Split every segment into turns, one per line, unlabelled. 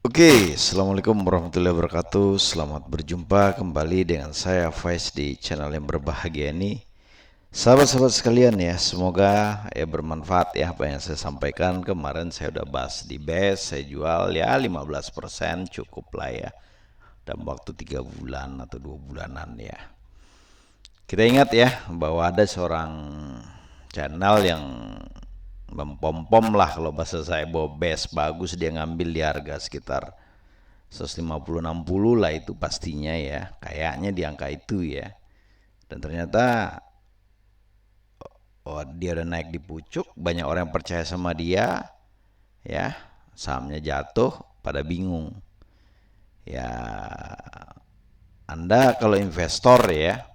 Oke, Assalamualaikum warahmatullahi wabarakatuh. Selamat berjumpa kembali dengan saya Faiz di channel yang berbahagia ini. Sahabat-sahabat sekalian ya, semoga ya bermanfaat ya apa yang saya sampaikan. Kemarin saya udah bahas di base, saya jual ya 15% cukup lah ya. Dalam waktu 3 bulan atau 2 bulanan ya. Kita ingat ya bahwa ada seorang channel yang mempom-pom lah kalau bahasa saya, bahwa base bagus, dia ngambil di harga sekitar 150-60 lah itu pastinya ya, kayaknya di angka itu ya. Dan ternyata dia udah naik di pucuk, banyak orang yang percaya sama dia ya, sahamnya jatuh, pada bingung ya. Anda kalau investor ya,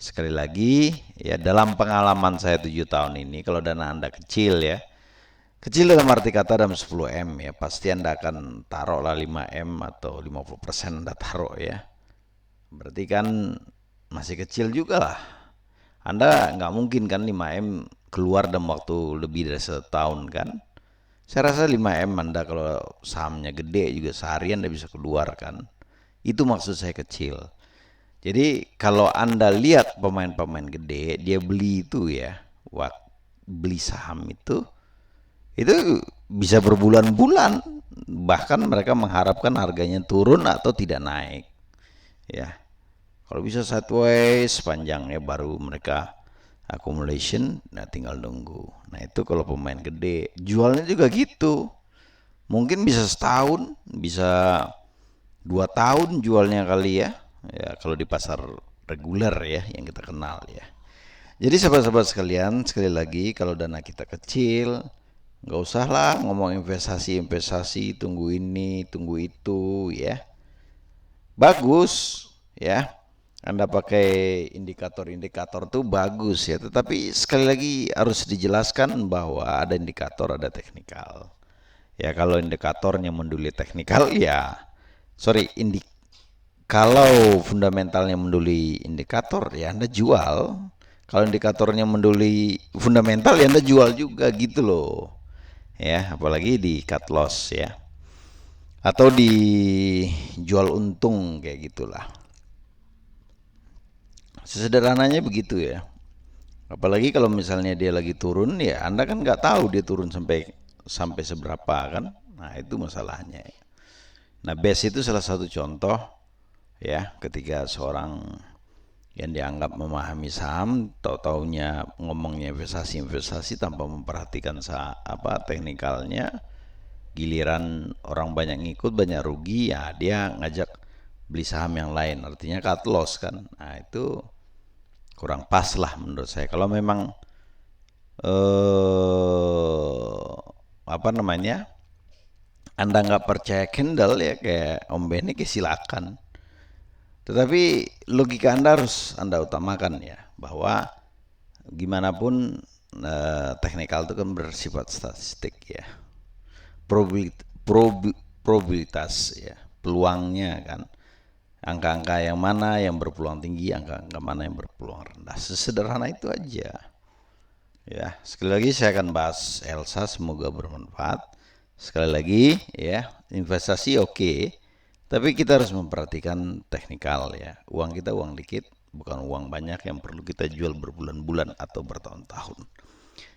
sekali lagi ya, dalam pengalaman saya 7 tahun ini, kalau dana Anda kecil ya, kecil dalam arti kata dalam 10M ya, pasti Anda akan taruh lah 5M atau 50% Anda taruh ya. Berarti kan masih kecil juga lah. Anda nggak mungkin kan 5M keluar dalam waktu lebih dari 1 tahun kan. Saya rasa 5M Anda kalau sahamnya gede juga sehari Anda bisa keluar kan. Itu maksud saya kecil. Jadi kalau Anda lihat pemain-pemain gede, dia beli itu ya, beli saham itu bisa berbulan-bulan. Bahkan mereka mengharapkan harganya turun atau tidak naik. Ya, kalau bisa sideways sepanjangnya baru mereka accumulation, nah tinggal nunggu. Nah itu kalau pemain gede, jualnya juga gitu. Mungkin bisa setahun, bisa 2 tahun jualnya kali ya. Ya kalau di pasar reguler ya yang kita kenal ya. Jadi sahabat-sahabat sekalian, sekali lagi kalau dana kita kecil, nggak usah lah ngomong investasi, tunggu ini, tunggu itu ya. Bagus ya, Anda pakai indikator-indikator tuh bagus ya, tetapi sekali lagi harus dijelaskan bahwa ada indikator, ada teknikal. Ya kalau indikatornya menduli teknikal ya, sorry, kalau fundamentalnya menduli indikator ya Anda jual. Kalau indikatornya menduli fundamental ya Anda jual juga gitu loh. Ya, apalagi di cut loss ya. Atau dijual untung kayak gitulah. Sesederhananya begitu ya. Apalagi kalau misalnya dia lagi turun ya, Anda kan nggak tahu dia turun sampai sampai seberapa kan. Nah itu masalahnya. Nah base itu salah satu contoh ya, ketika seorang yang dianggap memahami saham tahu-taunya ngomongnya investasi tanpa memperhatikan apa teknikalnya, giliran orang banyak ngikut banyak rugi ya dia ngajak beli saham yang lain, artinya cut loss kan. Nah itu kurang pas lah menurut saya. Kalau memang apa namanya, Anda nggak percaya candle ya kayak Om Benny, silakan. Tetapi logika Anda harus Anda utamakan ya, bahwa gimana pun teknikal itu kan bersifat statistik ya, probabilitas ya, peluangnya kan, angka-angka yang mana yang berpeluang tinggi, angka-angka mana yang berpeluang rendah. Sesederhana itu aja. Ya, sekali lagi saya akan bahas Elsa, semoga bermanfaat. Sekali lagi ya, investasi oke, tapi kita harus memperhatikan teknikal ya. Uang kita uang dikit, bukan uang banyak yang perlu kita jual berbulan-bulan atau bertahun-tahun.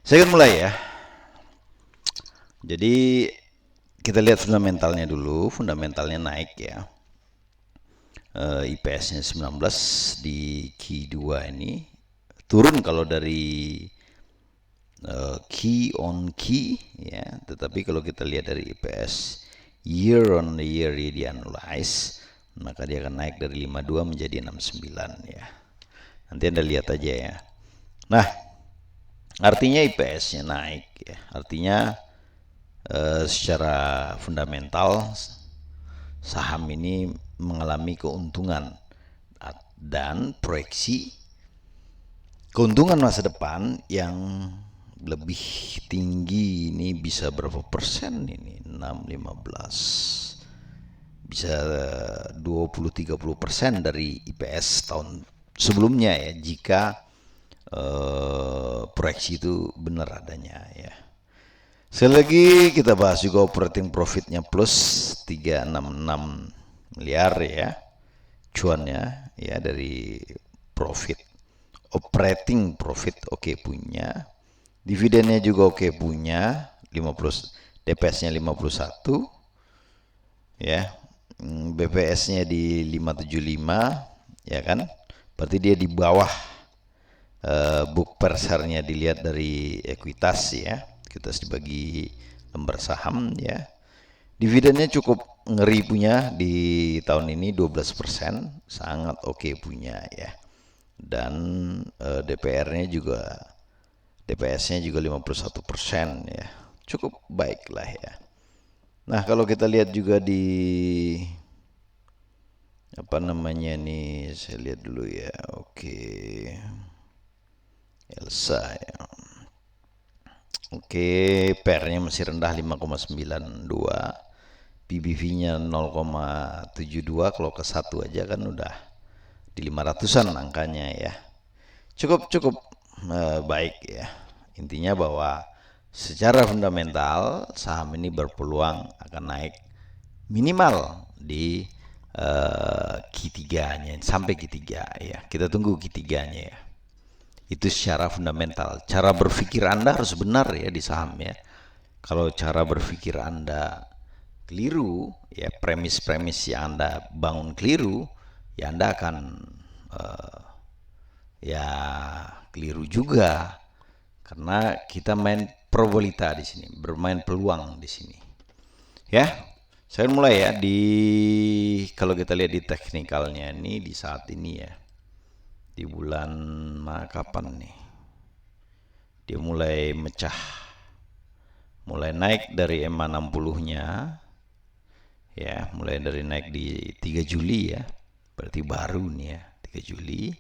Saya akan mulai ya. Jadi kita lihat fundamentalnya dulu, fundamentalnya naik ya. IPS-nya 19 di Q2 ini turun kalau dari key on key ya, tetapi kalau kita lihat dari IPS year on year di analyze, maka dia akan naik dari 52 menjadi 69 ya. Nanti Anda lihat aja ya. Nah, artinya IPS-nya naik ya. Artinya secara fundamental saham ini mengalami keuntungan dan proyeksi keuntungan masa depan yang lebih tinggi. Ini bisa berapa persen ini, 6, 15, bisa 20-30% dari IPS tahun sebelumnya ya, jika proyeksi itu benar adanya ya. Sekali lagi kita bahas juga operating profitnya plus 366 miliar ya, cuannya ya dari profit. Operating profit oke punya, dividennya juga oke punya 50, DPS-nya 51 ya, BPS-nya di 575 ya kan, berarti dia di bawah book per share-nya dilihat dari ekuitas ya, ekuitas dibagi lembar saham ya. Dividennya cukup ngeri punya di tahun ini 12%, sangat oke punya ya. Dan DPR-nya juga, DPS-nya juga 51% ya, cukup baik lah ya. Nah kalau kita lihat juga di apa namanya nih, saya lihat dulu ya. Oke, Elsa ya. Oke, PR-nya masih rendah 5,92, PBV-nya 0,72, kalau ke 1 aja kan udah di 500-an angkanya ya. Cukup cukup baik ya. Intinya bahwa secara fundamental saham ini berpeluang akan naik minimal di Q3-nya sampai Q3 ya. Kita tunggu Q3-nya ya. Itu secara fundamental. Cara berpikir Anda harus benar ya di saham ya. Kalau cara berpikir Anda keliru, ya premis-premis yang Anda bangun keliru, ya Anda akan ya keliru juga. Karena kita main probabilitas di sini, bermain peluang di sini. Ya, saya mulai ya di, kalau kita lihat di teknikalnya ini di saat ini ya, di bulan kapan nih? Dia mulai mecah, mulai naik dari EMA 60-nya ya, mulai dari naik di 3 Juli ya, berarti baru nih ya, 3 Juli,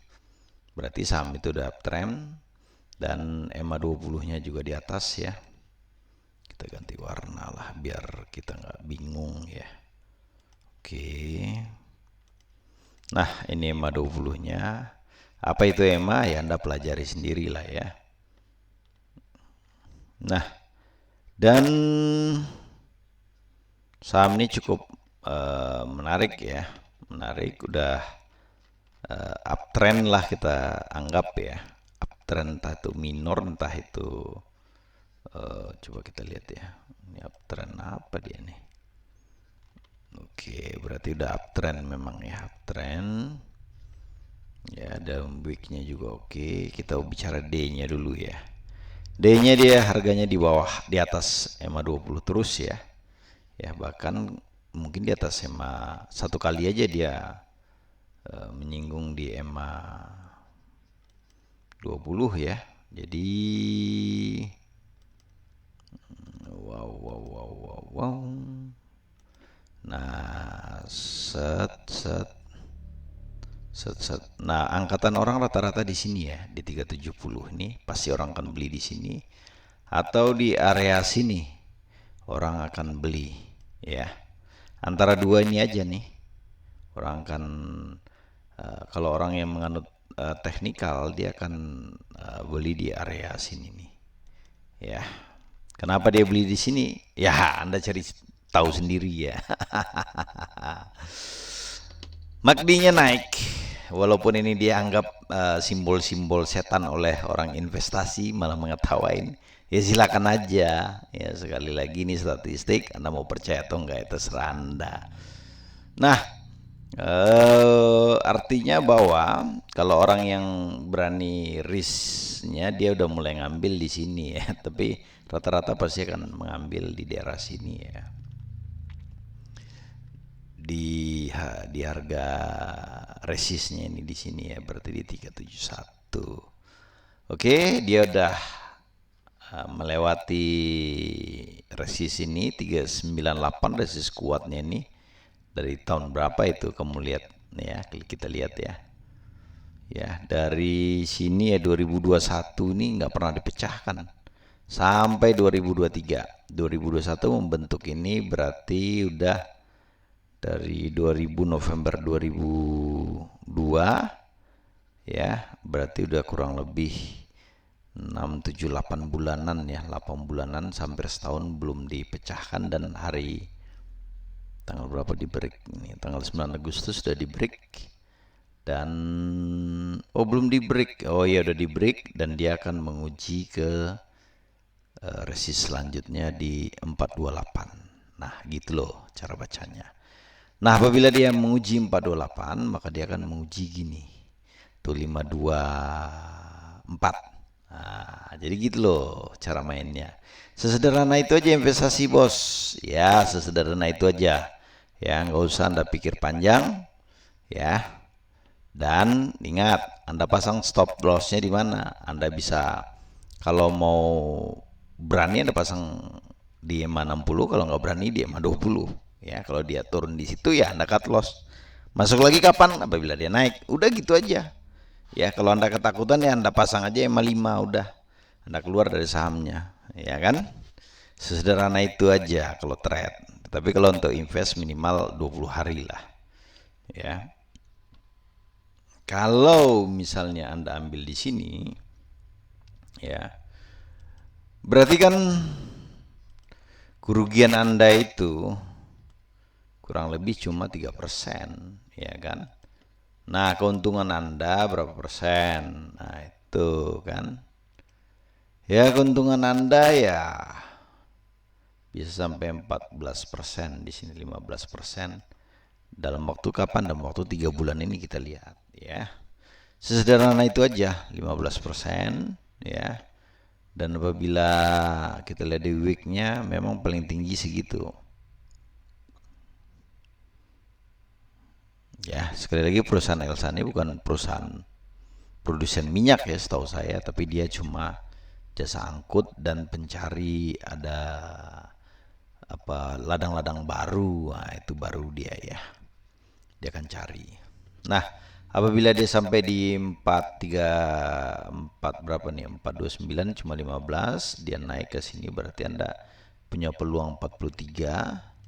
berarti saham itu udah uptrend, dan EMA 20-nya juga di atas ya. Kita ganti warna lah biar kita nggak bingung ya. Oke, nah ini EMA 20-nya, apa itu EMA ya, Anda pelajari sendiri lah ya. Nah, dan saham ini cukup menarik ya, menarik, udah uptrend lah kita anggap ya, uptrend entah itu minor entah itu coba kita lihat ya, ini uptrend apa dia nih. Oke, berarti udah uptrend memang ya, uptrend ya, dalam weeknya juga oke. Kita bicara D-nya dulu ya. D-nya dia harganya di bawah, di atas EMA 20 terus ya. Ya bahkan mungkin di atas EMA, satu kali aja dia menyinggung di EMA 20 ya. Jadi wow. Nah, nah, angkatan orang rata-rata di sini ya, di 370 ini pasti orang akan beli di sini, atau di area sini orang akan beli ya. Antara dua ini aja nih orang akan kalau orang yang menganut teknikal, dia akan beli di area sini nih ya. Kenapa dia beli di sini? Ya Anda cari tahu sendiri ya. MACD-nya naik, walaupun ini dianggap simbol-simbol setan oleh orang investasi, malah mengetawain. Ya silakan aja. Ya sekali lagi ini statistik, Anda mau percaya atau enggak itu terserah Anda. Nah, artinya bahwa kalau orang yang berani risknya, dia udah mulai ngambil di sini ya. Tapi rata-rata pasti akan mengambil di daerah sini ya. Di harga resistnya ini di sini ya, berarti di 371. Oke, dia udah melewati resist ini 398, resist kuatnya ini dari tahun berapa itu kamu lihat ya, kita lihat ya. Ya, dari sini ya 2021 ini nggak pernah dipecahkan sampai 2023. 2021 membentuk ini berarti udah dari 2000 November 2002 ya, berarti udah kurang lebih 6, 7, 8 bulanan ya, 8 bulanan hampir setahun belum dipecahkan, dan hari tanggal berapa di break ini, tanggal 9 Agustus sudah di break. Dan belum di break, oh ya udah di break, dan dia akan menguji ke resist selanjutnya di 428. Nah gitu loh cara bacanya. Nah apabila dia menguji 428, maka dia akan menguji gini tuh, 524. Nah, jadi gitu loh cara mainnya. Sesederhana itu aja investasi bos. Ya sesederhana itu aja. Ya nggak usah Anda pikir panjang. Ya. Dan ingat, Anda pasang stop lossnya di mana? Anda bisa, kalau mau berani Anda pasang di EMA 60, kalau nggak berani di EMA 20. Ya, kalau dia turun di situ ya Anda cut loss. Masuk lagi kapan? Apabila dia naik. Udah gitu aja. Ya, kalau Anda ketakutan ya Anda pasang aja EMA 5 udah. Anda keluar dari sahamnya, ya kan? Sesederhana itu aja kalau trade. Tapi kalau untuk invest minimal 20 hari lah. Ya. Kalau misalnya Anda ambil di sini, ya, berarti kan kerugian Anda itu kurang lebih cuma 3%, ya kan? Nah, keuntungan Anda berapa persen? Nah, itu kan. Ya, keuntungan Anda ya bisa sampai 14%, di sini 15%. Dalam waktu kapan? Dalam waktu 3 bulan ini kita lihat, ya. Sesederhana itu aja, 15%, ya. Dan apabila kita lihat di weeknya, memang paling tinggi segitu. Ya, sekali lagi perusahaan Elsa ini bukan perusahaan produsen minyak ya setahu saya, tapi dia cuma jasa angkut dan pencari ada apa ladang-ladang baru. Nah, itu baru dia ya. Dia akan cari. Nah, apabila dia sampai di 434 berapa nih? 429 cuma 15, dia naik ke sini berarti Anda punya peluang 43.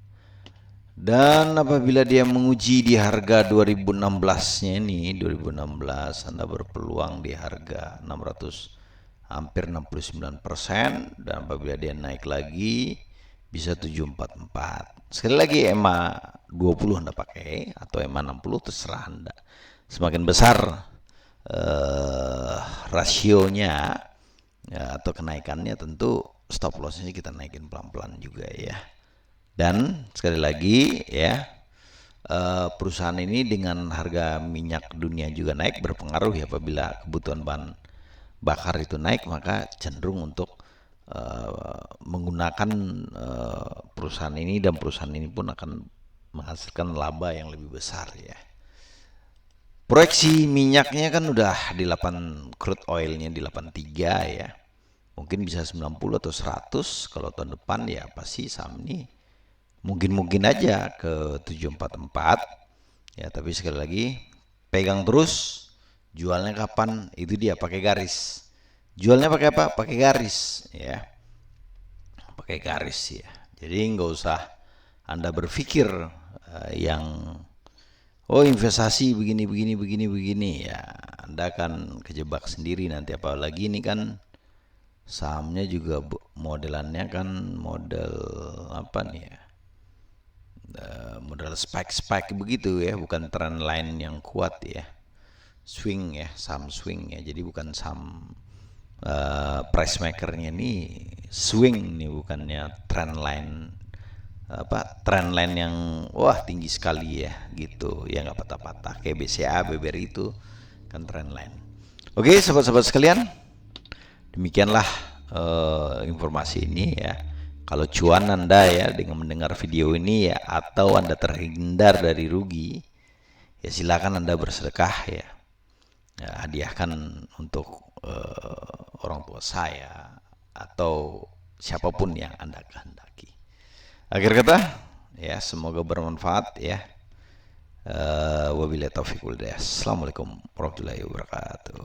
Dan apabila dia menguji di harga 2016-nya ini, 2016 Anda berpeluang di harga 600, hampir 69%, dan apabila dia naik lagi bisa 744. Sekali lagi EMA 20 Anda pakai atau EMA 60 terserah Anda. Semakin besar rasionya ya, atau kenaikannya, tentu stop lossnya kita naikin pelan-pelan juga ya. Dan sekali lagi ya, perusahaan ini dengan harga minyak dunia juga naik berpengaruh ya. Apabila kebutuhan bahan bakar itu naik, maka cenderung untuk menggunakan perusahaan ini, dan perusahaan ini pun akan menghasilkan laba yang lebih besar ya. Proyeksi minyaknya kan udah di 8, crude oilnya di 83 ya. Mungkin bisa 90 atau 100 kalau tahun depan ya, pasti saham ini mungkin aja ke 744 ya. Tapi sekali lagi pegang terus, jualnya kapan itu dia pakai garis. Jualnya pakai apa? Pakai garis ya. Pakai garis ya. Jadi nggak usah Anda berpikir yang investasi begini ya. Anda akan kejebak sendiri nanti. Apalagi ini kan sahamnya juga modelannya kan model apa nih ya, model spike begitu ya, bukan trend line yang kuat ya. Swing ya, saham swing ya. Jadi bukan saham price makernya ini swing nih, bukannya trend line, apa trend line yang wah tinggi sekali ya gitu ya, nggak patah-patah kayak BCA, BBRI itu kan trend line. Oke sobat-sobat sekalian, demikianlah informasi ini ya. Kalau cuan Anda ya dengan mendengar video ini ya, atau Anda terhindar dari rugi, ya silakan Anda bersedekah ya. Ya hadiahkan untuk orang tua saya atau siapapun yang Anda kehendaki. Akhir kata ya, semoga bermanfaat ya. Wabillahi taufiq wal hidayah. Assalamualaikum warahmatullahi wabarakatuh.